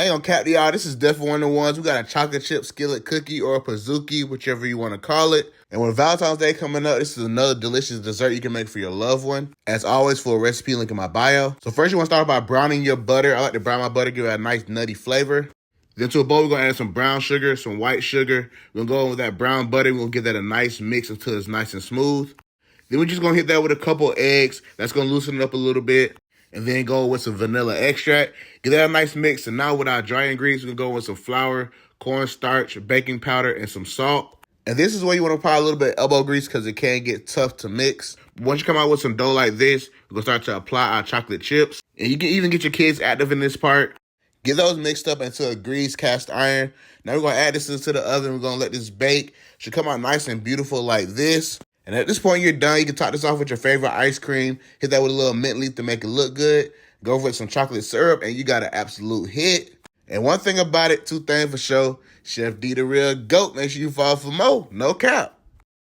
I ain't gonna cap to y'all, this is definitely one of the ones. We got a chocolate chip skillet cookie or a pizookie, whichever you want to call it. And with Valentine's Day coming up, this is another delicious dessert you can make for your loved one. As always, full recipe link in my bio. So first you want to start by browning your butter. I like to brown my butter, give it a nice nutty flavor. Then to a bowl, we're going to add some brown sugar, some white sugar. We're going to go in with that brown butter. We're going to give that a nice mix until it's nice and smooth. Then we're just going to hit that with a couple eggs. That's going to loosen it up a little bit. And then go with some vanilla extract. Give that a nice mix. And now with our dry ingredients, we're going to go with some flour, cornstarch, baking powder, and some salt. And this is where you want to apply a little bit of elbow grease because it can get tough to mix. Once you come out with some dough like this, we're going to start to apply our chocolate chips. And you can even get your kids active in this part. Get those mixed up into a greased cast iron. Now we're going to add this into the oven. We're going to let this bake. Should come out nice and beautiful like this. And at this point, you're done. You can top this off with your favorite ice cream. Hit that with a little mint leaf to make it look good. Go with some chocolate syrup, and you got an absolute hit. And one thing about it, two things for sure. Chef D the real GOAT. Make sure you follow for more. No cap.